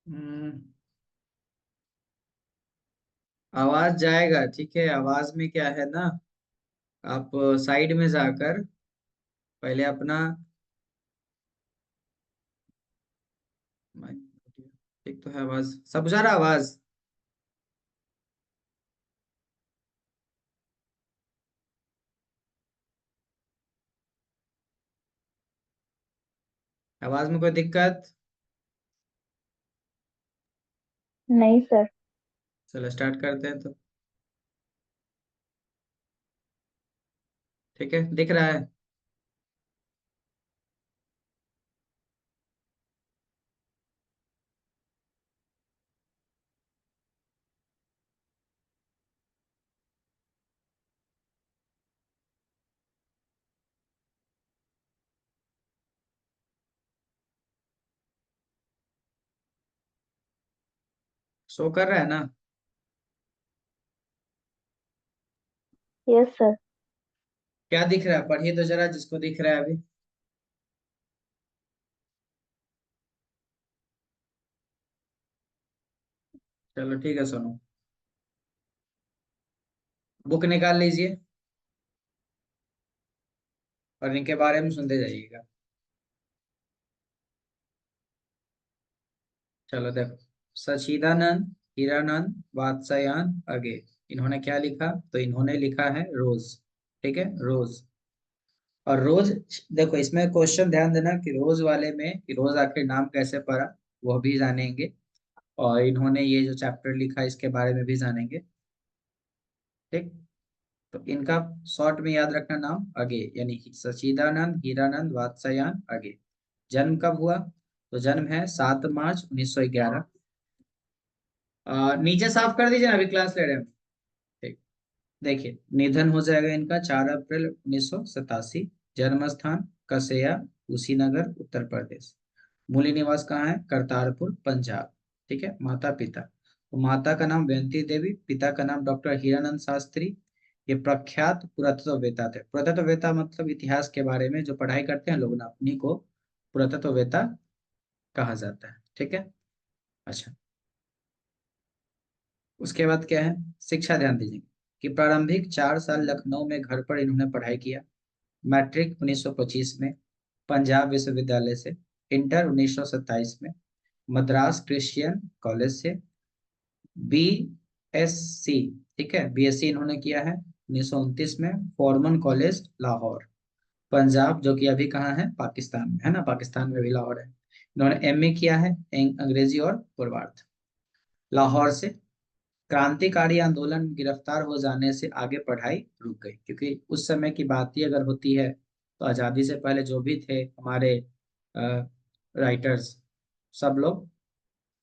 हम्म, आवाज जाएगा, ठीक है। आवाज में क्या है ना, आप साइड में जाकर पहले अपना ठीक तो है, आवाज सब जा रहा आवाज। आवाज में कोई दिक्कत? नहीं सर। चलो स्टार्ट करते हैं तो। ठीक है, दिख रहा है। शो कर रहा है ना? Yes sir. क्या दिख रहा है, पढ़िए तो जरा जिसको दिख रहा है अभी। चलो ठीक है, सुनो। बुक निकाल लीजिए और इनके बारे में सुनते जाइएगा। चलो देखो। सच्चिदानंद, हीरानंद, वात्स्यायन अगे। इन्होंने क्या लिखा? तो इन्होंने लिखा है रोज। ठीक है, रोज। और रोज, देखो इसमें क्वेश्चन ध्यान देना कि रोज वाले में कि रोज आखिर नाम कैसे पड़ा, वह भी जानेंगे। और इन्होंने ये जो चैप्टर लिखा इसके बारे में भी जानेंगे। ठीक। तो इनका शॉर्ट में याद रखना नाम अगे, यानी कि सच्चिदानंद, हीरानंद, वात्स्यायन अगे। जन्म कब हुआ? तो जन्म है 7 मार्च 1911। नीचे साफ कर दीजिए ना, अभी क्लास ले रहे हैं। ठीक। देखिए, निधन हो जाएगा इनका 4 अप्रैल 1987। जन्म स्थान कसेया, कुशीनगर, उत्तर प्रदेश। मूल निवास कहाँ है? करतारपुर, पंजाब। ठीक है। माता पिता, तो माता का नाम बेंती देवी, पिता का नाम डॉक्टर हीरानंद शास्त्री। ये प्रख्यात पुरातत्ववेत्ता थे। पुरातत्ववेत्ता मतलब इतिहास के बारे में जो पढ़ाई करते हैं लोग ना, उन्हीं को पुरातत्ववेत्ता कहा जाता है। ठीक है। अच्छा, उसके बाद क्या है? शिक्षा ध्यान दीजिए कि प्रारंभिक 4 साल लखनऊ में घर पर इन्होंने पढ़ाई किया। मैट्रिक 1925 में पंजाब विश्वविद्यालय से। इंटर 1927 में मद्रास क्रिश्चियन कॉलेज से। बी एस सी, ठीक है, बीएससी इन्होंने किया है 1929 में फॉर्मन कॉलेज लाहौर, पंजाब, जो कि अभी कहाँ है? पाकिस्तान में है ना, पाकिस्तान में भी लाहौर है। इन्होंने एमए किया है अंग्रेजी और पूर्वार्ध, लाहौर से। क्रांतिकारी आंदोलन में गिरफ्तार हो जाने से आगे पढ़ाई रुक गई, क्योंकि उस समय की बात ही अगर होती है तो आजादी से पहले जो भी थे हमारे राइटर्स, सब लोग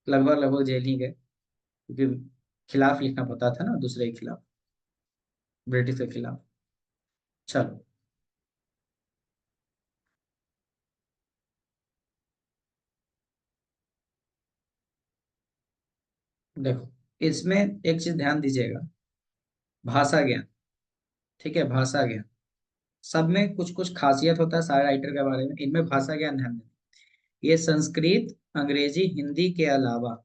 लगभग लगभग जेल ही गए, क्योंकि खिलाफ लिखना पड़ता था ना दूसरे के खिलाफ, ब्रिटिश के खिलाफ। चलो देखो, इसमें एक चीज ध्यान दीजिएगा, भाषा ज्ञान। ठीक है, भाषा ज्ञान सब में कुछ कुछ खासियत होता है सारे राइटर के बारे में, इनमें भाषा ज्ञान ध्यान देना। ये संस्कृत, अंग्रेजी, हिंदी के अलावा,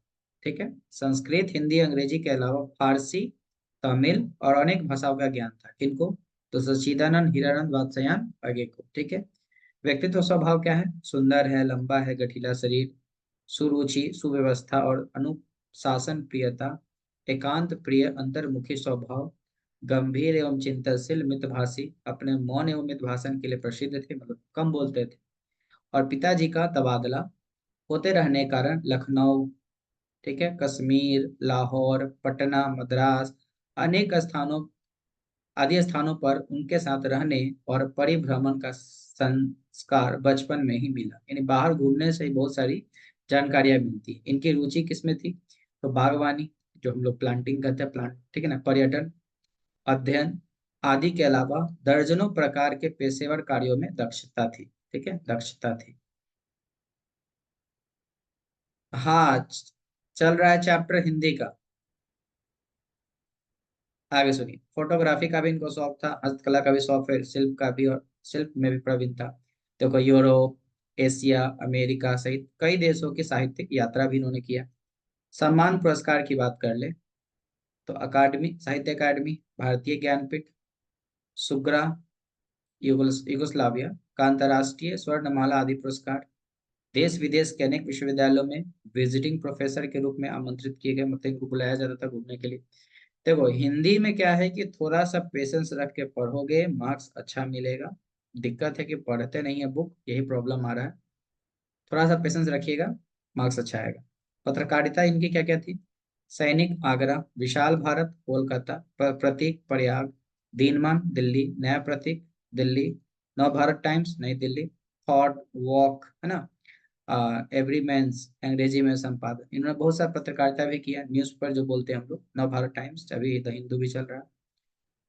ठीक है, संस्कृत, हिंदी, अंग्रेजी के अलावा फारसी, तमिल और अनेक भाषाओं का ज्ञान था। किनको? तो सच्चिदानंद, हीरानंद, वात्स्यायन आगे को। ठीक है। व्यक्तित्व स्वभाव क्या है? सुंदर है, लंबा है, गठीला शरीर, सुरुचि, सुव्यवस्था और अनुशासन प्रियता, एकांत प्रिय, अंतर्मुखी स्वभाव, गंभीर एवं चिंतनशील, मितभाषी, अपने मौन एवं मित भाषण के लिए प्रसिद्ध थे, मतलब कम बोलते थे। और पिताजी का तबादला होते रहने के कारण लखनऊ, ठीक है, कश्मीर, लाहौर, पटना, मद्रास, अनेक स्थानों, आदि स्थानों पर उनके साथ रहने और परिभ्रमण का संस्कार बचपन में ही मिला, यानी बाहर घूमने से ही बहुत सारी जानकारियां मिलती है। इनकी रुचि किसमें थी? तो बागवानी, जो हम लोग प्लांटिंग करते हैं, प्लांट, ठीक है ना, पर्यटन, अध्ययन आदि के अलावा दर्जनों प्रकार के पेशेवर कार्यों में दक्षता थी। ठीक है, दक्षता थी। हाँ, चल रहा है चैप्टर हिंदी का। आगे सुनिए। फोटोग्राफी का भी इनको शौक था, हस्तकला का भी शौक है, शिल्प का भी, और शिल्प में भी प्रवीण था। देखो, यूरोप, एशिया, अमेरिका सहित कई देशों की साहित्यिक यात्रा भी इन्होंने किया। सम्मान पुरस्कार की बात कर ले तो अकादमी, साहित्य अकादमी, भारतीय ज्ञानपीठ, सुग्रा, युगोस्लाविया का अंतर्राष्ट्रीय स्वर्णमाला आदि पुरस्कार, देश विदेश के अनेक विश्वविद्यालयों में विजिटिंग प्रोफेसर के रूप में आमंत्रित किए गए, मतलब इनको बुलाया जाता था घूमने के लिए। देखो हिंदी में क्या है कि थोड़ा सा पेशेंस रख के पढ़ोगे मार्क्स अच्छा मिलेगा। दिक्कत है कि पढ़ते नहीं है बुक, यही प्रॉब्लम आ रहा है। थोड़ा सा पेशेंस रखिएगा, मार्क्स अच्छा आएगा। पत्रकारिता इनकी क्या क्या थी? सैनिक आगरा, विशाल भारत कोलकाता, प्रतीक प्रयाग, दिनमान दिल्ली, नया प्रतीक दिल्ली, नव भारत टाइम्स नई दिल्ली, थॉट वॉक है ना, एवरी मेंस अंग्रेजी में संपादन। इन्होंने बहुत सारा पत्रकारिता भी किया, न्यूज पर जो बोलते हैं हम लोग, नव भारत टाइम्स, अभी द हिंदू भी चल रहा है।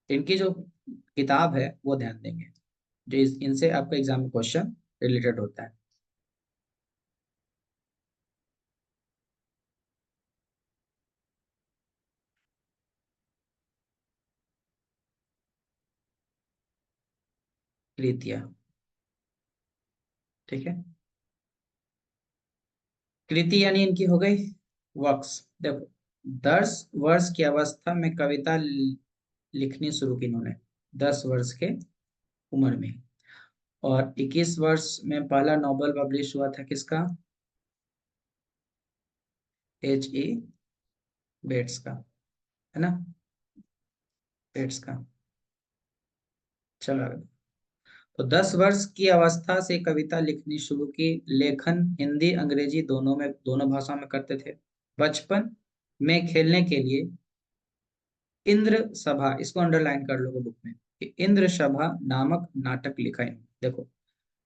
इनकी जो किताब है वो ध्यान देंगे, जो इनसे आपका एग्जाम में क्वेश्चन रिलेटेड होता है। कृतिया, ठीक है। कृति यानी इनकी हो गई वर्क्स। देखो 10 वर्ष की अवस्था में कविता लिखनी शुरू की इन्होंने, 10 वर्ष के उम्र में। और 21 वर्ष में पहला नोबेल पब्लिश हुआ था किसका? H. E. बेट्स का, है ना, बेट्स का। चलो आगे। तो 10 वर्ष की अवस्था से कविता लिखनी शुरू की, लेखन हिंदी अंग्रेजी दोनों में, दोनों भाषा में करते थे। बचपन में खेलने के लिए इंद्र सभा, इसको अंडरलाइन कर लोगे बुक में, कि इंद्र सभा नामक नाटक लिखा है। देखो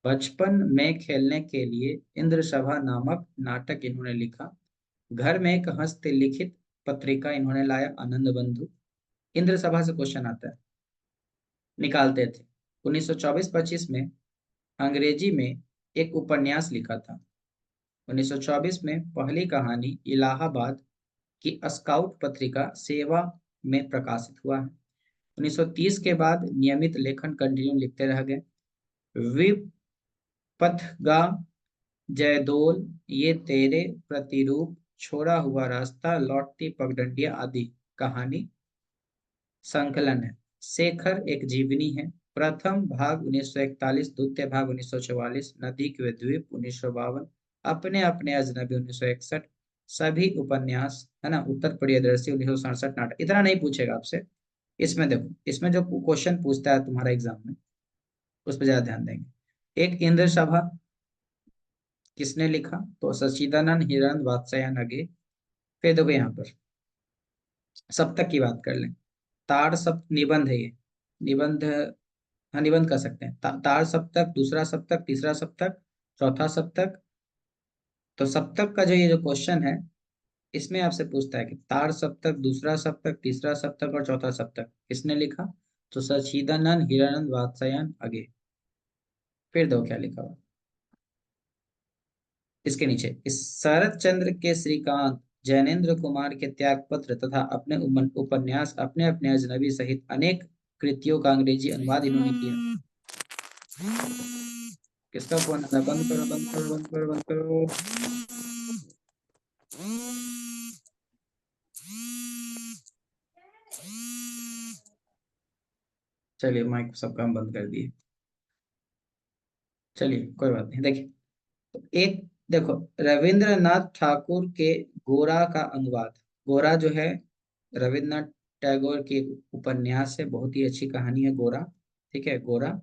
बचपन में खेलने के लिए इंद्र सभा नामक नाटक इन्होंने लिखा। घर में एक हस्तलिखित पत्रिका इन्होंने लाया, आनंद बंधु। इंद्र सभा से क्वेश्चन आता है, निकालते थे। 1924-25 में अंग्रेजी में एक उपन्यास लिखा था। 1924 में पहली कहानी इलाहाबाद की स्काउट पत्रिका सेवा में प्रकाशित हुआ है। 1930 के बाद नियमित लेखन कंटिन्यू लिखते रह गए। विपथगा, जयदोल, ये तेरे प्रतिरूप, छोड़ा हुआ रास्ता, लौटती पगडंडियां आदि कहानी संकलन है। शेखर एक जीवनी है, प्रथम भाग 1941, द्वितीय भाग 1944, नदी के द्वीप 1952, अपने अपने अजनबी 1961, सभी उपन्यास है ना, उत्तर प्रियदर्शी 1967, नाटक। इतना नहीं पूछेगा आपसे। इसमें देखो, इसमें जो क्वेश्चन पूछता है तुम्हारा एग्जाम में, उस पर ज्यादा ध्यान देंगे। एक इंद्र सभा किसने लिखा? तो सच्चिदानंद हिरन वात्स्यायन अगे। फिर देखो यहाँ पर सप्तक की बात कर लें। ताड़ सप्त निबंध है ये, निबंध, हाँ निबंध कर सकते हैं। ताड़ सप्तक, दूसरा सप्तक, तीसरा सप्तक, चौथा सप्तक। तो सप्तक का जो ये जो क्वेश्चन है, इसमें आपसे पूछता है कि ताड़ सप्तक, दूसरा सप्तक, तीसरा सप्तक और चौथा सप्तक किसने लिखा? तो सच्चिदानंद हिरानंद वात्स्यायन अगे। फिर दो क्या लिखा हुआ इसके नीचे, इस शरद चंद्र के श्रीकांत, जैनेन्द्र कुमार के त्याग पत्र तथा अपने उपन्यास अपने अपने अजनबी सहित अनेक कृतियों का अंग्रेजी अनुवाद इन्होंने किया। किसका फोन आता है? बंद करो बंद करो बंद करो बंद करो। चलिए माइक सबका हम बंद कर दिए। चलिए कोई बात नहीं। देखिए तो एक, देखो रविंद्रनाथ ठाकुर के गोरा का अनुवाद। गोरा जो है रविंद्रनाथ टैगोर की एक उपन्यास है, बहुत ही अच्छी कहानी है गोरा। ठीक है, गोरा।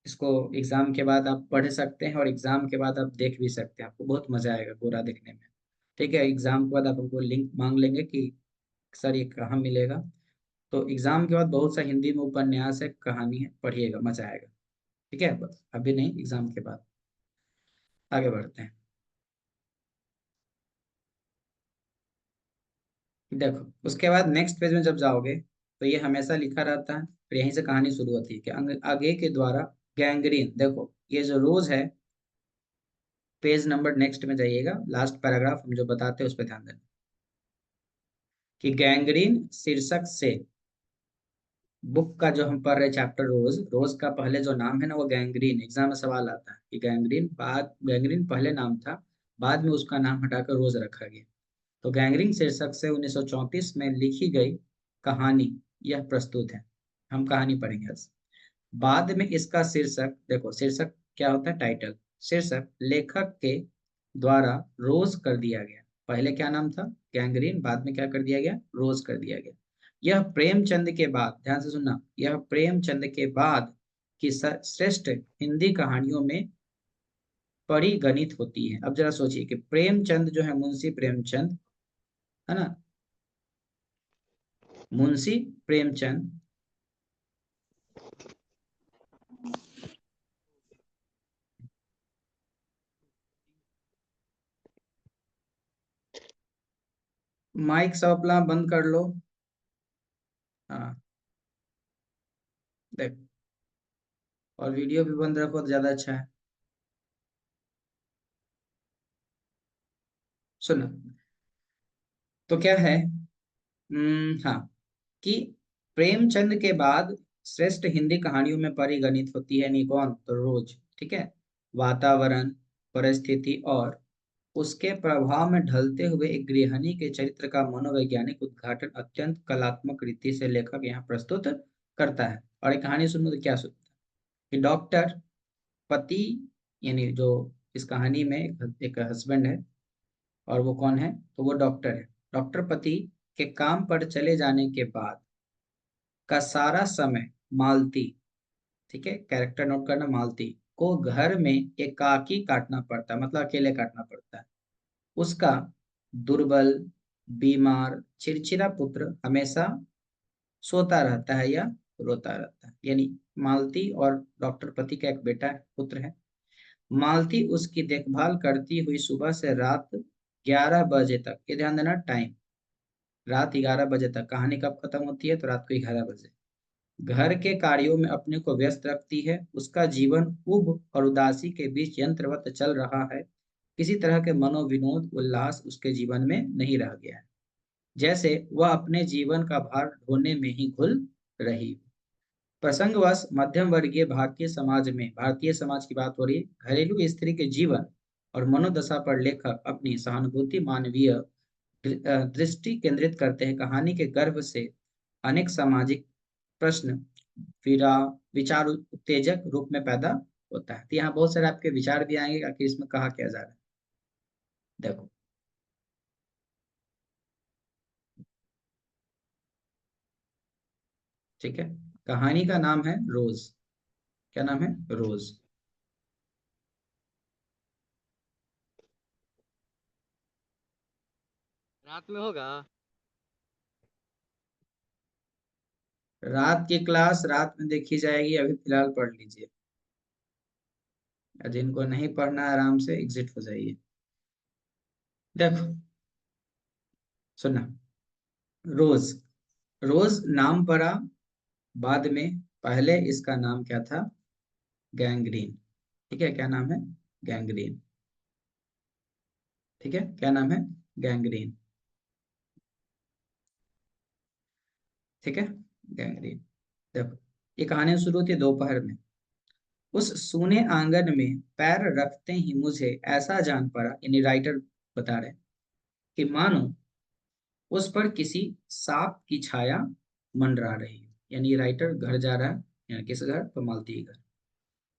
इसको एग्जाम के बाद आप पढ़ सकते हैं और एग्जाम के बाद आप देख भी सकते हैं, आपको बहुत मजा आएगा गोरा देखने में। ठीक है, एग्जाम के बाद आप हमको लिंक मांग लेंगे कि सर ये कहाँ मिलेगा। तो एग्जाम के बाद बहुत सा हिंदी में उपन्यास है, कहानी है, पढ़िएगा, मजा आएगा। ठीक है, बस अभी नहीं, एग्जाम के बाद। आगे बढ़ते हैं। देखो उसके बाद नेक्स्ट पेज में जब जाओगे तो ये हमेशा लिखा रहता है, फिर यहीं से कहानी शुरू होती है कि आगे के द्वारा गैंग्रीन। देखो ये जो रोज है, पेज नंबर नेक्स्ट में जाइएगा, लास्ट पैराग्राफ हम जो बताते हैं उस पर ध्यान देना, कि गैंग्रीन शीर्षक से बुक का जो हम पढ़ रहे चैप्टर रोज, रोज का पहले जो नाम है ना वो गैंग्रीन। एग्जाम में सवाल आता है कि गैंग्रीन, बाद गैंग्रीन पहले नाम था, बाद में उसका नाम हटाकर रोज रखा गया। तो गैंगरीन शीर्षक से 1934 में लिखी गई कहानी यह प्रस्तुत है। हम कहानी पढ़ेंगे आज। बाद में इसका शीर्षक, देखो शीर्षक क्या होता है, टाइटल। शीर्षक लेखक के द्वारा रोज कर दिया गया। पहले क्या नाम था, गैंग्रीन, बाद में क्या कर दिया गया, रोज कर दिया गया। यह प्रेमचंद के बाद, ध्यान से सुनना, यह प्रेमचंद के बाद की श्रेष्ठ हिंदी कहानियों में परिगणित होती है। अब जरा सोचिए कि प्रेमचंद जो है, मुंशी प्रेमचंद, है ना, मुंशी प्रेमचंद, माइक सब अपना बंद कर लो। हाँ, देख, और वीडियो भी बंद रखो तो ज्यादा अच्छा है। सुनो, तो क्या है, हाँ, कि प्रेमचंद के बाद श्रेष्ठ हिंदी कहानियों में परिगणित होती है निकॉन, तो रोज, ठीक है। वातावरण, परिस्थिति और उसके प्रभाव में ढलते हुए एक गृहिणी के चरित्र का मनोवैज्ञानिक उद्घाटन अत्यंत कलात्मक रीति से लेखक यहाँ प्रस्तुत करता है। और एक कहानी सुनो तो क्या सुनता है कि डॉक्टर पति, यानी जो इस कहानी में एक हस्बैंड है, और वो कौन है, तो वो डॉक्टर है। डॉक्टर पति के काम पर चले जाने के बाद का सारा समय मालती, ठीक है, कैरेक्टर नोट करना, मालती को घर में एकाकी काटना पड़ता है, मतलब अकेले काटना पड़ता है। उसका दुर्बल, बीमार, चिड़चिड़ा पुत्र हमेशा सोता रहता है या रोता रहता है। यानी मालती और डॉक्टर पति का एक बेटा पुत्र है। मालती उसकी देखभाल करती हुई सुबह से रात 11 बजे तक, ये ध्यान देना टाइम, रात 11 बजे तक, कहानी कब खत्म होती है, तो रात को 11 बजे, घर के कार्यों में अपने को व्यस्त रखती है। उसका जीवन उब और उदासी के बीच यंत्रवत चल रहा है। किसी तरह के मनोविनोद उल्लास उसके जीवन में नहीं रह गया है, जैसे वह अपने जीवन का भार ढोने में ही घुल रही। प्रसंगवश मध्यम वर्गीय भारतीय समाज की बात हो रही है। घरेलू स्त्री के जीवन और मनोदशा पर लेखक अपनी सहानुभूति मानवीय दृष्टि केंद्रित करते हैं। कहानी के गर्भ से अनेक सामाजिक प्रश्न विरा विचार उत्तेजक रूप में पैदा होता है। तो यहाँ बहुत सारे आपके विचार भी आएंगे, आखिर इसमें कहा क्या जा रहा है। देखो, ठीक है, कहानी का नाम है रोज। क्या नाम है, रोज। रात में होगा। रात की क्लास रात में देखी जाएगी, अभी फिलहाल पढ़ लीजिए। जिनको नहीं पढ़ना आराम से एग्जिट हो जाइए। देखो, सुनना, रोज, रोज नाम पड़ा बाद में, पहले इसका नाम क्या था, गैंग्रीन। ठीक है, क्या नाम है, गैंग्रीन। ठीक है, क्या नाम है, गैंग्रीन। ठीक है, गैंग्रीन। देखो, ये कहानी शुरू होती है दोपहर में। उस सूने आंगन में पैर रखते ही मुझे ऐसा जान पड़ा, यानी राइटर बता रहे, कि मानो उस पर किसी सांप की छाया मंडरा रही है। यानी राइटर घर जा रहा है, यानी किस घर, तो मालती के घर।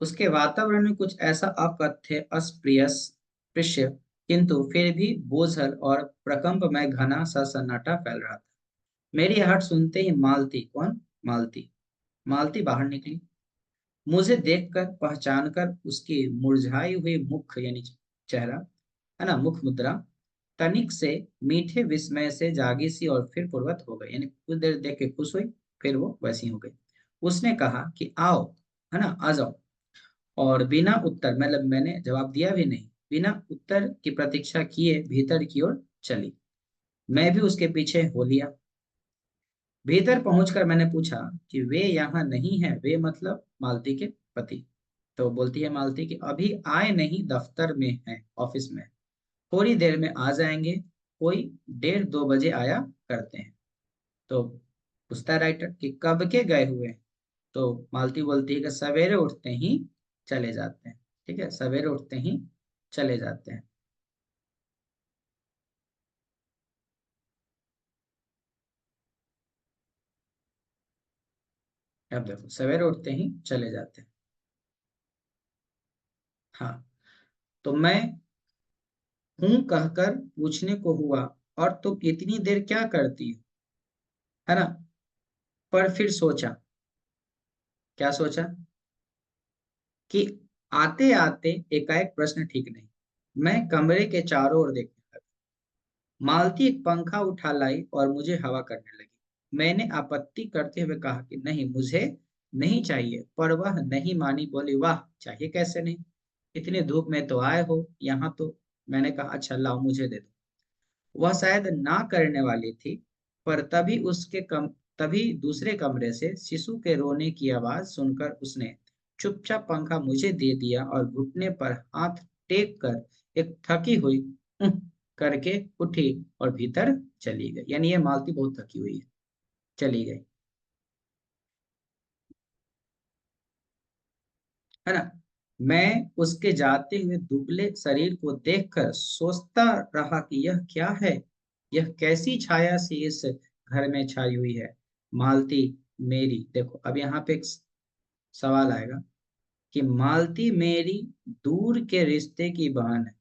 उसके वातावरण में कुछ ऐसा अकथ्य अस्प्रिय स्पृश्य, किंतु फिर भी बोझल और प्रकंपमय घना सा सन्नाटा फैल रहा था। मेरी आहट सुनते ही मालती, कौन, मालती, मालती बाहर निकली। मुझे देखकर, पहचानकर उसकी मुरझाई हुई मुख, यानी चेहरा, है ना, मुख मुद्रा तनिक से मीठे विस्मय से जागी सी और फिर पूर्वत हो गई। यानी कुछ देर देख के खुश हुई, फिर वो वैसी हो गई। उसने कहा कि आओ, है ना, आ जाओ। और बिना उत्तर, मतलब मैंने जवाब दिया भी नहीं, बिना उत्तर की प्रतीक्षा किए भीतर की ओर चली। मैं भी उसके पीछे हो लिया। भीतर पहुंचकर मैंने पूछा कि वे यहाँ नहीं है, वे मतलब मालती के पति। तो बोलती है मालती कि अभी आए नहीं, दफ्तर में है, ऑफिस में, थोड़ी देर में आ जाएंगे, कोई 1:30-2 बजे आया करते हैं। तो पूछता है राइटर कि कब के गए हुए हैं। तो मालती बोलती है कि सवेरे उठते ही चले जाते हैं। ठीक है, सवेरे उठते ही चले जाते हैं। अब देखो सवेरे उठते ही चले जाते हैं। हाँ, तो मैं हूं कहकर पूछने को हुआ, और तुम इतनी देर क्या करती हो, है ना। पर फिर सोचा, क्या सोचा, कि आते आते एकाएक प्रश्न ठीक नहीं। मैं कमरे के चारों ओर देखने लगा। मालती एक पंखा उठा लाई और मुझे हवा करने लगी। मैंने आपत्ति करते हुए कहा कि नहीं, मुझे नहीं चाहिए, पर वह नहीं मानी। बोली, वाह, चाहिए कैसे नहीं, इतनी धूप में तो आए हो यहाँ तो। मैंने कहा, अच्छा लाओ, मुझे दे दो। वह शायद ना करने वाली थी, पर तभी दूसरे कमरे से शिशु के रोने की आवाज सुनकर उसने चुपचाप पंखा मुझे दे दिया और घुटने पर हाथ टेक कर एक थकी हुई "उह" करके उठी और भीतर चली गई। यानी ये मालती बहुत थकी हुई है, चली गई, है ना। मैं उसके जाते हुए दुबले शरीर को देखकर सोचता रहा कि यह क्या है, यह कैसी छाया सी इस घर में छाई हुई है। मालती मेरी, देखो अब यहाँ पे एक सवाल आएगा कि मालती मेरी दूर के रिश्ते की बहन है,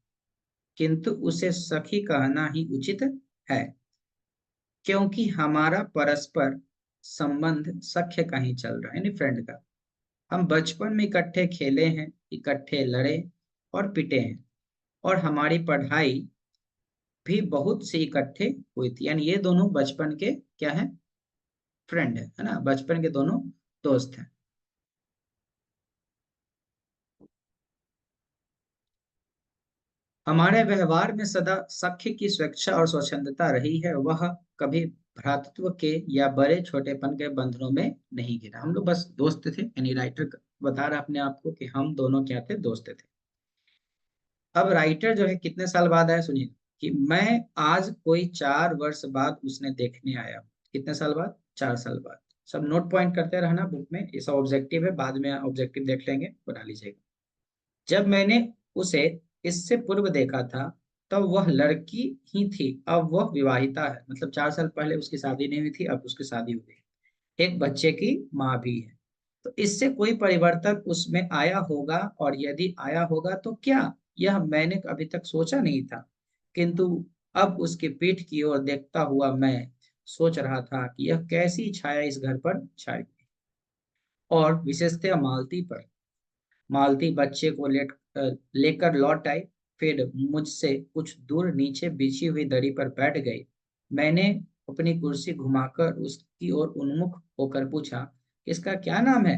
किंतु उसे सखी कहना ही उचित है, क्योंकि हमारा परस्पर संबंध सख्य का ही चल रहा है, यानी फ्रेंड का। हम बचपन में इकट्ठे खेले हैं, इकट्ठे लड़े और पिटे हैं, और हमारी पढ़ाई भी बहुत सी इकट्ठे हुई थी। यानी ये दोनों बचपन के क्या है, फ्रेंड है ना, बचपन के दोनों दोस्त हैं। हमारे व्यवहार में सदा सख्य की स्वेच्छा और स्वच्छंदता रही है। वह कभी भ्रातृत्व के या बड़े छोटेपन के बंधनों में नहीं गिरा। हम लोग बस दोस्त थे, यानी राइटर बता रहा अपने आप को कि हम दोनों क्या थे, दोस्त थे। अब राइटर जो है कितने साल बाद आया, सुनिए, कि मैं आज कोई 4 वर्ष बाद उसने देखने आया। कितने साल बाद, 4 साल बाद। सब नोट पॉइंट करते रहना बुक में, ये सब ऑब्जेक्टिव है, बाद में ऑब्जेक्टिव देख लेंगे, बना लीजिएगा। जब मैंने उसे इससे पूर्व देखा था, तब वह लड़की ही थी, अब वह विवाहिता है। मतलब 4 साल पहले उसकी शादी नहीं हुई थी, अब उसकी शादी हो गई, एक बच्चे की माँ भी है। तो इससे कोई परिवर्तन उसमें आया होगा, और यदि आया होगा तो क्या, यह मैंने अभी तक सोचा नहीं था। किंतु अब उसकी पीठ की ओर देखता हुआ मैं सोच रहा था कि यह कैसी छाया इस घर पर छाई हुई, और विशेषतः मालती पर। मालती बच्चे को लेकर लौट आई, फिर मुझसे कुछ दूर नीचे बिछी हुई दरी पर बैठ गई। मैंने अपनी कुर्सी घुमाकर उसकी ओर उन्मुख होकर पूछा, इसका क्या नाम है,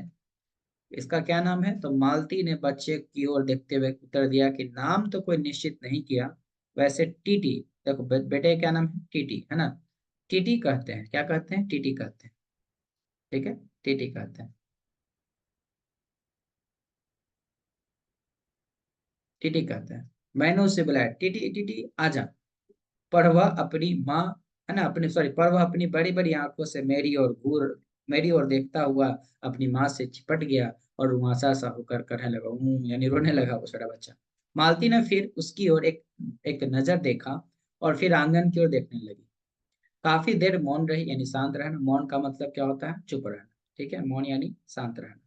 इसका क्या नाम है। तो मालती ने बच्चे की ओर देखते हुए उत्तर दिया कि नाम तो कोई निश्चित नहीं किया, वैसे टीटी। देखो बेटे क्या नाम है, टीटी, है ना। टीटी कहते हैं, क्या कहते हैं, टीटी कहते हैं। ठीक है, टीटी कहते हैं, टीटी कहते हैं। मैंने उससे बुलाया, टीटी टीटी आजा। पर वह अपनी माँ, है ना, अपनी सॉरी, पर वह अपनी बड़ी बड़ी आंखों से मेरी ओर देखता हुआ अपनी माँ से चिपट गया, और रुआंसा सा होकर कहने लगा, यानी रोने लगा वो छोटा बच्चा। मालती ने फिर उसकी ओर एक एक नजर देखा, और फिर आंगन की ओर देखने लगी। काफी देर मौन रही, यानी शांत रहना। मौन का मतलब क्या होता है, चुप रहना। ठीक है, मौन यानी शांत रहना।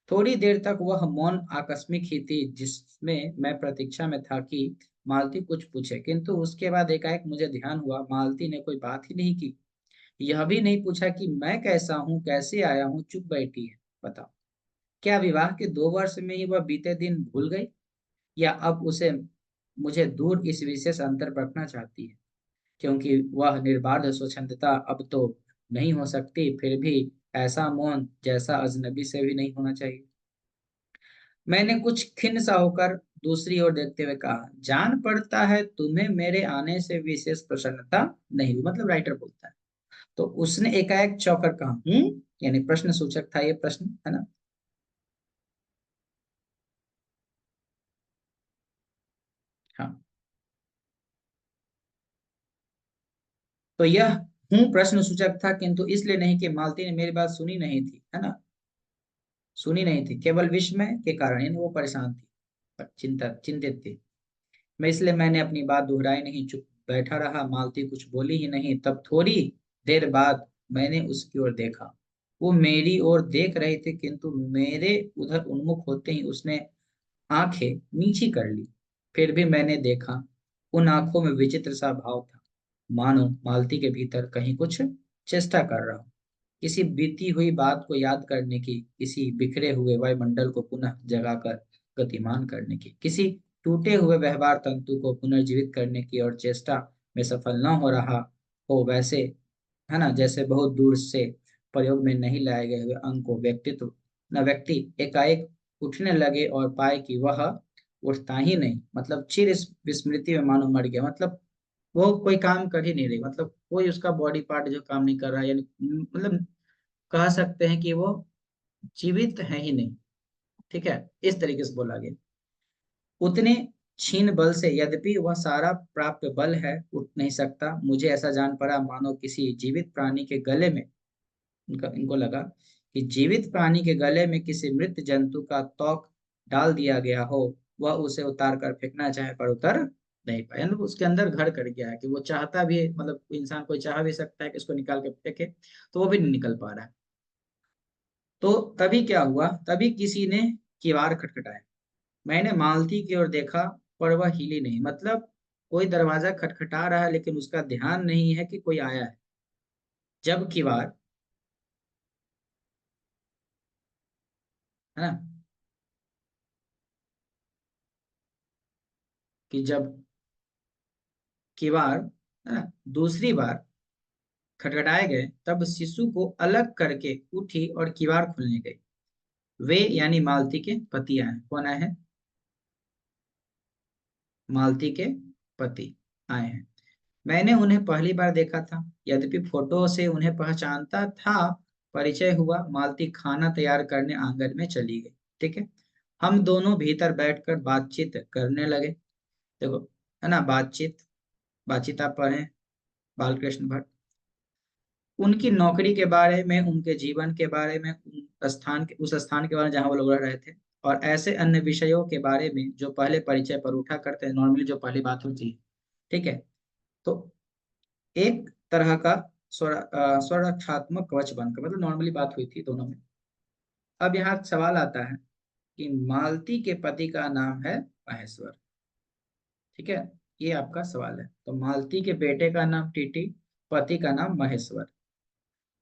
थोड़ी देर तक वह मौन आकस्मिक ही थी, जिसमें मैं प्रतीक्षा में था कि मालती कुछ पूछे, किंतु उसके बाद एकाएक मुझे ध्यान हुआ, मालती ने कोई बात ही नहीं की। यह भी नहीं पूछा कि मैं कैसा हूँ, कैसे आया हूँ, चुप बैठी है। बताओ, क्या विवाह के 2 वर्ष में ही वह बीते दिन भूल गई, या अब उसे मुझे दूर इस विशेष अंतर पर रखना चाहती है, क्योंकि वह निर्बाध स्वच्छंदता अब तो नहीं हो सकती, फिर भी ऐसा मौन जैसा अजनबी से भी नहीं होना चाहिए। मैंने कुछ खिन्न सा होकर दूसरी ओर देखते हुए कहा, जान पड़ता है तुम्हें मेरे आने से विशेष प्रसन्नता नहीं हुई। मतलब राइटर बोलता है। तो उसने एकाएक चौंक कर कहा, यानी प्रश्न सूचक था ये प्रश्न, है ना। हाँ, तो यह प्रश्न सूचक था, किंतु इसलिए नहीं कि मालती ने मेरी बात सुनी नहीं थी, है ना, सुनी नहीं थी, केवल विस्मय के कारण, यानी वो परेशान थी, चिंतित थी। इसलिए मैंने अपनी बात दोहराई नहीं, चुप बैठा रहा। मालती कुछ बोली ही नहीं। तब थोड़ी देर बाद मैंने उसकी ओर देखा। वो मेरी ओर देख रही थी, किंतु मेरे उधर उन्मुख होते ही उसने आंखें नीची कर ली। फिर भी मैंने देखा, उन आंखों में विचित्र सा भाव था, मानो मालती के भीतर कहीं कुछ चेष्टा कर रहा हो, किसी बीती हुई बात को याद करने की, किसी बिखरे हुए वायुमंडल को पुनः जगाकर गतिमान करने की, किसी टूटे हुए व्यवहार तंतु को पुनर्जीवित करने की और चेष्टा में सफल न हो रहा हो, वैसे, है ना, जैसे बहुत दूर से प्रयोग में नहीं लाए गए हुए अंग को व्यक्तित्व न व्यक्ति एकाएक उठने लगे और पाए कि वह उठता ही नहीं, मतलब चिर इस विस्मृति में मानो मर गया, मतलब वो कोई काम कर ही नहीं रही, मतलब कोई उसका बॉडी पार्ट जो काम नहीं कर रहा है, यानी मतलब कह सकते हैं कि वो जीवित है ही नहीं। ठीक है, इस तरीके से बोला गया। उतने क्षीण बल से यद्यपि वह सारा प्राप्त बल है उठ नहीं सकता, मुझे ऐसा जान पड़ा मानो किसी जीवित प्राणी के गले में, इनको लगा कि जीवित प्राणी के गले में किसी मृत जंतु का तोक डाल दिया गया हो, वह उसे उतार कर फेंकना चाहे पर उतर नहीं पाया, यानी उसके अंदर घर कर गया है कि वो चाहता भी है, मतलब इंसान कोई चाह भी सकता है कि इसको निकाल के फेंके, तो वो भी नहीं निकल पा रहा है। तो तभी क्या हुआ, तभी किसी ने किवाड़ खटखटाया। मैंने मालती की ओर देखा, पर वह हिली नहीं, मतलब कोई दरवाजा खटखटा रहा है लेकिन उसका ध्यान नहीं है कि कोई आया है। जब किवाड़, है ना, कि जब किवाड़, है ना, दूसरी बार खटखटाए गए, तब शिशु को अलग करके उठी और किवाड़ खुलने गई। वे यानी मालती के पति आए। कौन आए हैं? मालती के पति आए हैं। मैंने उन्हें पहली बार देखा था, यद्यपि फोटो से उन्हें पहचानता था। परिचय हुआ, मालती खाना तैयार करने आंगन में चली गई। ठीक है, हम दोनों भीतर बैठकर बातचीत करने लगे। देखो, है ना, बातचीत, बातचीत आप पढ़े बालकृष्ण भट्ट, उनकी नौकरी के बारे में, उनके जीवन के बारे में, उस स्थान के बारे में जहाँ वो लोग रह रहे थे, और ऐसे अन्य विषयों के बारे में जो पहले परिचय पर उठा करते हैं, नॉर्मली जो पहली बात होती है। ठीक है, तो एक तरह का स्वरक्षात्मक कवच बनकर, मतलब नॉर्मली बात हुई थी दोनों में। अब यहाँ सवाल आता है कि मालती के पति का नाम है महेश्वर। ठीक है, ये आपका सवाल है। तो मालती के बेटे का नाम टीटी, पति का नाम महेश्वर।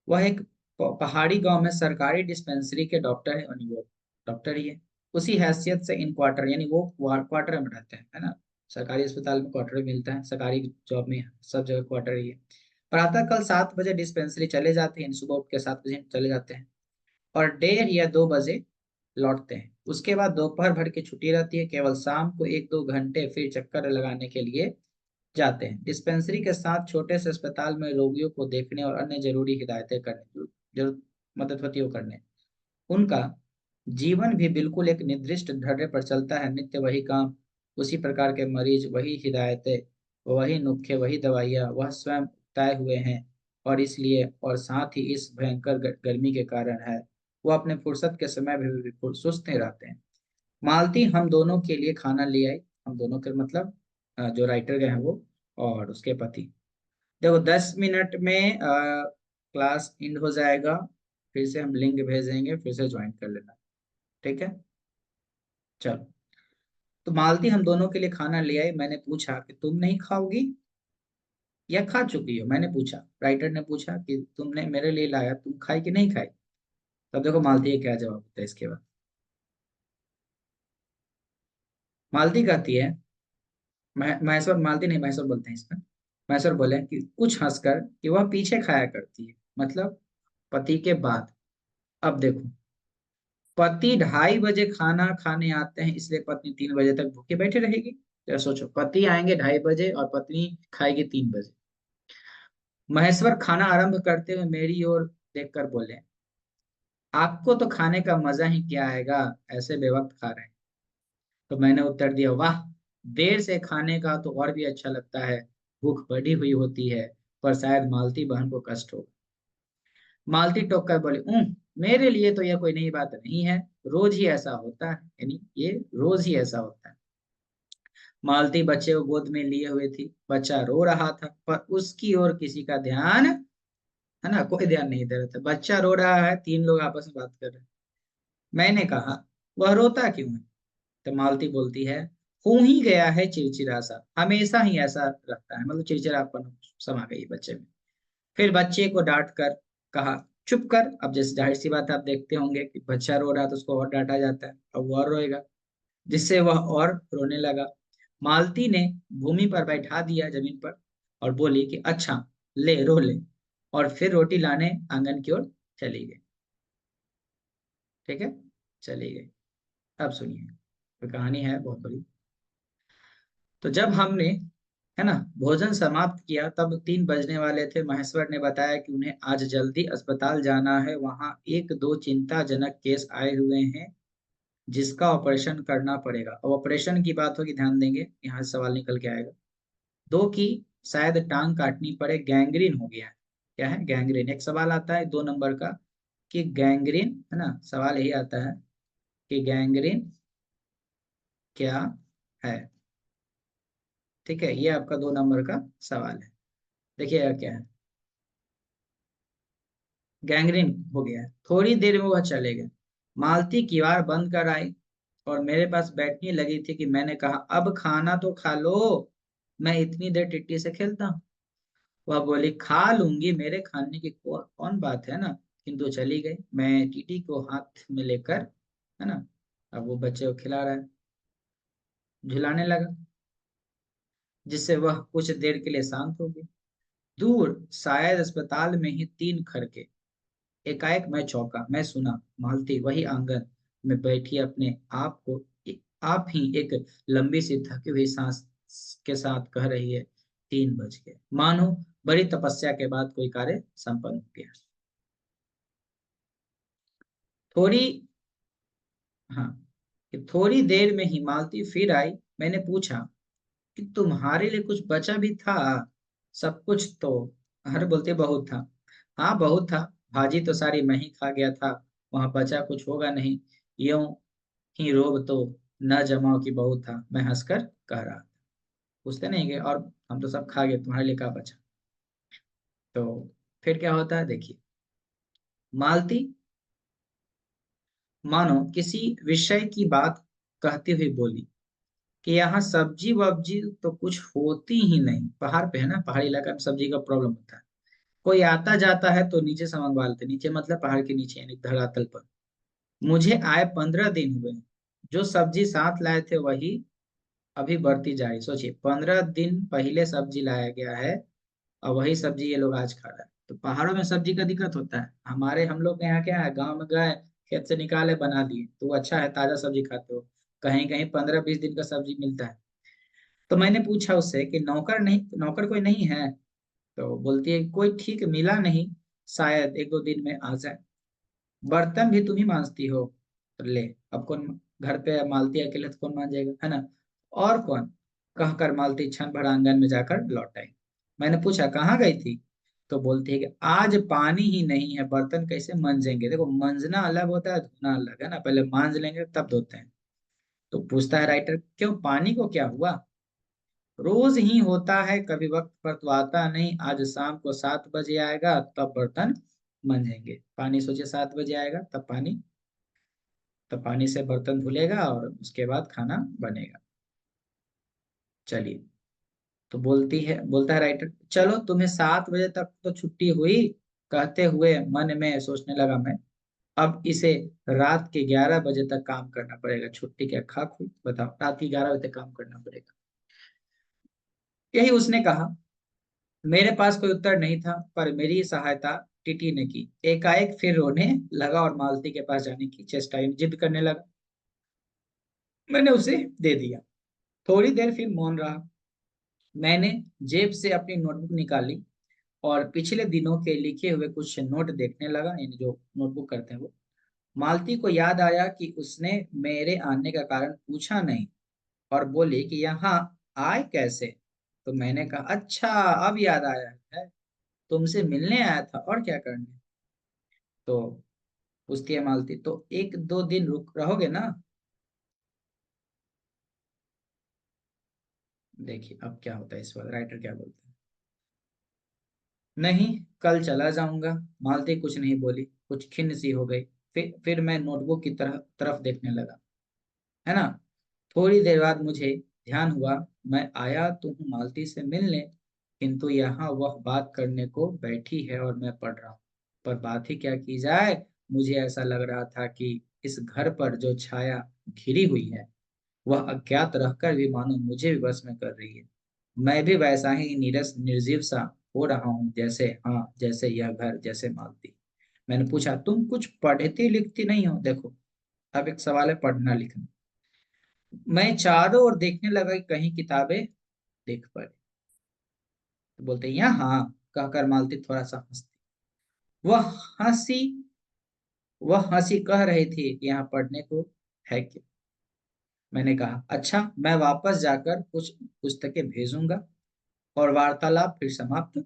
वह एक पहाड़ी गांव में सरकारी डिस्पेंसरी के डॉक्टर है, यानी वो डॉक्टर ही है। उसी हैसियत से इन क्वार्टर, यानी वो क्वार्टर में रहते हैं, है ना, सरकारी अस्पताल में क्वार्टर मिलता है, सरकारी जॉब में सब जगह क्वार्टर ही है। प्रातः कल 7 बजे डिस्पेंसरी चले जाते हैं, सुबह उठ के 7 बजे चले जाते हैं, और 1:30 या 2 बजे लौटते हैं। उसके बाद दोपहर भर की छुट्टी रहती है, केवल शाम को 1-2 घंटे फिर चक्कर लगाने के लिए जाते हैं। डिस्पेंसरी के साथ छोटे से अस्पताल में रोगियों को देखने और अन्य जरूरी हिदायतें करने, जो जरूर मदद होती है वो करने। उनका जीवन भी बिल्कुल एक निर्दिष्ट ढर्रे पर चलता है, नित्य वही काम, उसी प्रकार के मरीज, वही हिदायतें, वही नुस्खे, वही दवाइयाँ, वह स्वयं तय हुए हैं। और इसलिए, और साथ ही इस भयंकर गर्मी के कारण है, वो अपने फुर्सत के समय भी बिल्कुल सुस्त नहीं रहते हैं। मालती हम दोनों के लिए खाना ले आई। हम दोनों के मतलब जो राइटर गए हैं वो, और उसके पति। देखो, 10 मिनट में क्लास एंड हो जाएगा, फिर से हम लिंक भेजेंगे, फिर से ज्वाइन कर लेना। ठीक है, चलो। तो मालती हम दोनों के लिए खाना ले आई। मैंने पूछा कि तुम नहीं खाओगी या खा चुकी हो? मैंने पूछा, राइटर ने पूछा कि तुमने मेरे लिए लाया, तुम खाई कि नहीं खाई? तब देखो मालती का क्या जवाब होता है इसके बाद। मालती कहती है, महेश्वर, मालती नहीं महेश्वर बोलते हैं इसमें। महेश्वर बोले कि कुछ हंसकर कि वह पीछे खाया करती है, मतलब पति के बाद। अब देखो, पति 2:30 बजे खाना खाने आते हैं, इसलिए पत्नी 3 बजे तक भूखे बैठे रहेगी। तो सोचो, पति आएंगे 2:30 बजे और पत्नी खाएगी 3 बजे। महेश्वर खाना आरंभ करते हुए मेरी ओर देखकर बोले, आपको तो खाने का मजा ही क्या आएगा, ऐसे बेवक्त खा रहे हैं। तो मैंने उत्तर दिया, वाह, देर से खाने का तो और भी अच्छा लगता है, भूख बढ़ी हुई होती है, पर शायद मालती बहन को कष्ट हो। मालती टोक कर बोली, मेरे लिए तो यह कोई नई बात नहीं है, रोज ही ऐसा होता है, यानी ये रोज ही ऐसा होता है। मालती बच्चे को गोद में लिए हुए थी, बच्चा रो रहा था, पर उसकी ओर किसी का ध्यान है ना, कोई ध्यान नहीं दे रहे थे। बच्चा रो रहा है, तीन लोग आपस में बात कर रहे हैं। मैंने कहा, वह रोता क्यों है? तो मालती बोलती है, हो ही गया है चिड़चिड़ा सा, हमेशा ही ऐसा रहता है, मतलब चिड़चिड़ापन समा गई बच्चे में। फिर बच्चे को डांट कर कहा, चुप कर। अब जैसे जाहिर सी बात है, आप देखते होंगे कि बच्चा रो रहा है तो उसको और डांटा जाता है, अब वो और रोएगा, जिससे वह और रोने लगा। मालती ने भूमि पर बैठा दिया, जमीन पर, और बोली कि अच्छा, ले रो ले। और फिर रोटी लाने आंगन की ओर चली गई। ठीक है, चली गई। अब सुनिए, तो कहानी है बहुत बड़ी। तो जब हमने, है ना, भोजन समाप्त किया, तब 3 बजने वाले थे। महेश्वर ने बताया कि उन्हें आज जल्दी अस्पताल जाना है, वहां एक दो चिंताजनक केस आए हुए हैं जिसका ऑपरेशन करना पड़ेगा। अब ऑपरेशन की बात होगी, ध्यान देंगे, यहाँ से सवाल निकल के आएगा। दो की शायद टांग काटनी पड़े, गैंग्रीन हो गया है। क्या है? गैंग्रीन। एक सवाल आता है 2 नंबर का कि गैंग्रीन, है ना, सवाल यही आता है कि गैंग्रीन क्या है। ठीक है, ये आपका 2 नंबर का सवाल है। देखिएगा क्या है। गैंग्रीन हो गया है। थोड़ी देर में वह चले गए। मालती किवाड़ बंद कर आई और मेरे पास बैठने लगी थी कि मैंने कहा, अब खाना तो खा लो, मैं इतनी देर टिट्टी से खेलता हूँ। वह बोली, खा लूंगी, मेरे खाने की कौन बात है ना। किंतु चली गई। मैं टीटी को हाथ में लेकर, है ना, अब वो बच्चे को खिला रहा है, झुलाने लगा, जिससे वह कुछ देर के लिए शांत हो गई। दूर शायद अस्पताल में ही 3 खड़के। एकाएक मैं चौंका। मैं सुना मालती वही आंगन में बैठी अपने आप ही एक लंबी सी थकी हुई सांस के साथ कह रही है, 3 बज गए, मानो बड़ी तपस्या के बाद कोई कार्य संपन्न हो गया। थोड़ी, हाँ, कि थोड़ी देर में ही मालती फिर आई। मैंने पूछा कि तुम्हारे लिए कुछ बचा भी था? सब कुछ तो, हर बोलते बहुत था। हाँ बहुत था, भाजी तो सारी मैं ही खा गया था, वहां बचा कुछ होगा नहीं। यूं ही रोब तो न जमाओ की बहुत था, मैं हंसकर कह रहा था। पूछते नहीं गए, और हम तो सब खा गए, तुम्हारे लिए क्या बचा? तो फिर क्या होता है, देखिए। मालती मानो किसी विषय की बात कहती हुई बोली कि यहाँ सब्जी वब्जी तो कुछ होती ही नहीं, पहाड़ पे है ना, पहाड़ी इलाका में सब्जी का प्रॉब्लम होता है। कोई आता जाता है तो नीचे से मंगवा लेते, नीचे मतलब पहाड़ के नीचे, यानी धरातल पर। मुझे आए 15 दिन हुए, जो सब्जी साथ लाए थे वही अभी बढ़ती जा रही। सोचिए, 15 दिन पहले सब्जी लाया गया है और वही सब्जी ये लोग आज खा रहा है। तो पहाड़ों में सब्जी का दिक्कत होता है। हम लोग के यहाँ क्या है, गांव में गए, खेत से निकाले, बना दिए, तो वो अच्छा है, ताजा सब्जी खाते हो। कहीं कहीं 15-20 दिन का सब्जी मिलता है। तो मैंने पूछा उससे कि नौकर नहीं, नौकर कोई नहीं है? तो बोलती है, कोई ठीक मिला नहीं, शायद 1-2 दिन में आ जाए। बर्तन भी तुम ही मांजती हो? तो ले, अब कौन, घर पे मालती अकेले तो कौन मांजेगा, है ना। और कौन? कहकर मालती क्षण भर आंगन में जाकर लौट आई। मैंने पूछा, कहाँ गई थी? तो बोलती है कि आज पानी ही नहीं है, बर्तन कैसे मांजेंगे। देखो, मांजना अलग होता है, धोना अलग, है ना, पहले मांज लेंगे तब धोते हैं। तो पूछता है राइटर, क्यों, पानी को क्या हुआ? रोज ही होता है, कभी वक्त पर तो आता नहीं, आज शाम को 7 बजे आएगा, तब बर्तन मंजेंगे। पानी, सोचे 7 बजे आएगा, तब पानी से बर्तन धुलेगा और उसके बाद खाना बनेगा। चलिए, तो बोलता है राइटर, चलो, तुम्हें 7 बजे तक तो छुट्टी हुई। कहते हुए मन में सोचने लगा मैं, अब इसे रात के 11 बजे तक काम करना पड़ेगा। छुट्टी क्या खाक हुई, बताओ, रात के 11 बजे तक काम करना पड़ेगा। यही उसने कहा। मेरे पास कोई उत्तर नहीं था, पर मेरी सहायता टीटी ने की। एकाएक फिर रोने लगा और मालती के पास जाने की चेष्टा, जिद करने लगा। मैंने उसे दे दिया। थोड़ी देर फिर मौन रहा। मैंने जेब से अपनी नोटबुक निकाली और पिछले दिनों के लिखे हुए कुछ नोट देखने लगा, यानी जो नोटबुक करते हैं वो। मालती को याद आया कि उसने मेरे आने का कारण पूछा नहीं, और बोली कि यहाँ आए कैसे। तो मैंने कहा, अच्छा, अब याद आया है, तुमसे मिलने आया था, और क्या करने। तो पूछती है मालती, तो 1-2 दिन रुक रहोगे ना? देखिए अब क्या होता है, इस बार राइटर क्या बोलते हैं। नहीं, कल चला जाऊंगा। मालती कुछ नहीं बोली, कुछ खिन्न सी हो गई। फिर मैं नोटबुक की तरफ देखने लगा, है ना। थोड़ी देर बाद मुझे ध्यान हुआ, मैं आया तो हूँ मालती से मिलने, किंतु यहाँ वह बात करने को बैठी है और मैं पढ़ रहा हूँ। पर बात ही क्या की जाए। मुझे ऐसा लग रहा था कि इस घर पर जो छाया घिरी हुई है, वह अज्ञात रहकर भी मानो मुझे भी वश में कर रही है। मैं भी वैसा ही नीरस निर्जीव सा हो रहा हूँ, जैसे, हाँ, जैसे यह घर, जैसे मालती। मैंने पूछा, तुम कुछ पढ़ती लिखती नहीं हो? देखो, अब एक सवाल है पढ़ना लिखना। मैं चारों ओर देखने लगा कि कहीं किताबें देख पड़े। तो बोलते हैं यहाँ, कहकर मालती थोड़ा सा हंसती। वह हंसी वह हंसी कह रही थी कि यहाँ पढ़ने को है क्या। मैंने कहा, अच्छा, मैं वापस जाकर कुछ पुस्तकें भेजूंगा। और वार्तालाप फिर समाप्त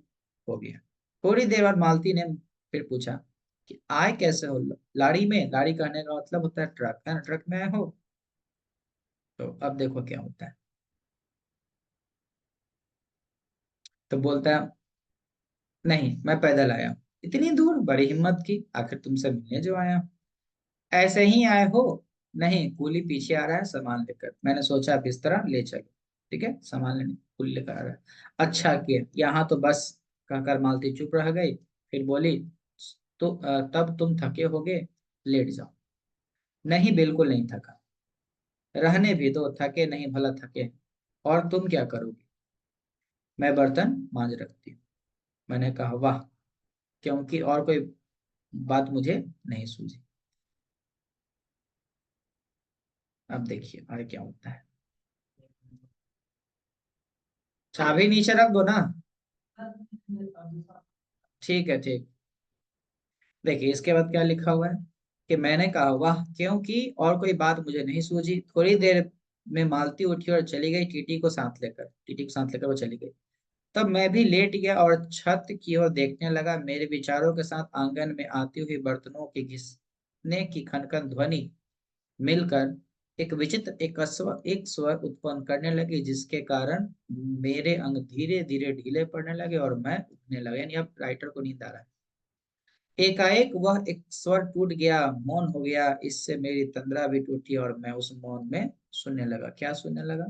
हो गया। थोड़ी देर बाद मालती ने फिर पूछा कि आए कैसे हो लाड़ी में। लाड़ी कहने का मतलब होता है ट्रक, है ना, ट्रक में आए हो। तो अब देखो क्या होता है। तो बोलता है, नहीं, मैं पैदल आया हूँ। इतनी दूर? बड़ी हिम्मत की, आखिर तुमसे मिलने जो आया हूँ। ऐसे ही आए हो? नहीं, कूली पीछे आ रहा है सामान लेकर, मैंने सोचा बिस्तरा ले चलो। ठीक है, सामान लेने कूली लेकर आ रहा है। अच्छा किया, यहाँ तो बस, कहकर मालती चुप रह गई। फिर बोली, तो तब तुम थके होगे, लेट जाओ। नहीं, बिल्कुल नहीं थका। रहने भी दो, थके नहीं भला थके। और तुम क्या करोगे? मैं बर्तन मांज रखती हूँ। मैंने कहा, वाह, क्योंकि और कोई बात मुझे नहीं सूझी। अब देखिए आगे क्या होता है। चाबी नीचे रख दो ना। ठीक है, ठीक। देखिए इसके बाद क्या लिखा हुआ है कि मैंने कहा, वाह, क्योंकि और कोई बात मुझे नहीं सूझी। थोड़ी देर में मालती उठी और चली गई, टीटी को साथ लेकर वो चली गई। तब मैं भी लेट गया और छत की ओर देखने लगा। मेरे विचारों के साथ आंगन में आती हुई बर्तनों के घिसने की खनखन ध्वनि मिलकर एक स्वर उत्पन्न करने लगी, जिसके कारण मेरे अंग धीरे धीरे ढीले पड़ने लगे और मैं उठने लगा। यानी अब राइटर को नींद आ रहा है। एकाएक वह एक स्वर टूट गया, मौन हो गया। इससे मेरी तंद्रा भी टूटी और मैं उस मौन में सुनने लगा। क्या सुनने लगा?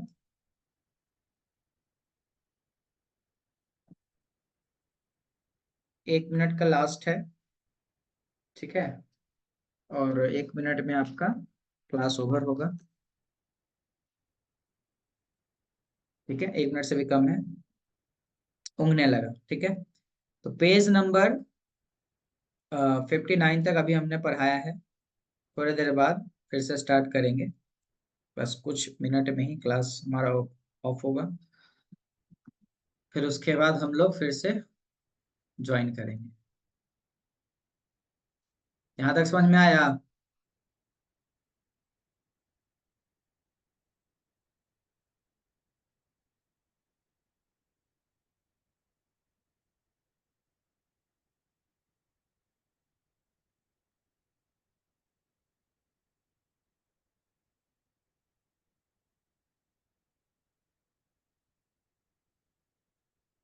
1 मिनट का लास्ट है। ठीक है, और 1 मिनट में आपका क्लास ओवर होगा। ठीक है, 1 मिनट से भी कम है। ऊँघने लगा। ठीक है, तो पेज नंबर 59 तक अभी हमने पढ़ाया है। थोड़ी देर बाद फिर से स्टार्ट करेंगे। बस कुछ मिनट में ही क्लास हमारा ऑफ होगा। फिर उसके बाद हम लोग फिर से ज्वाइन करेंगे। यहाँ तक समझ में आया?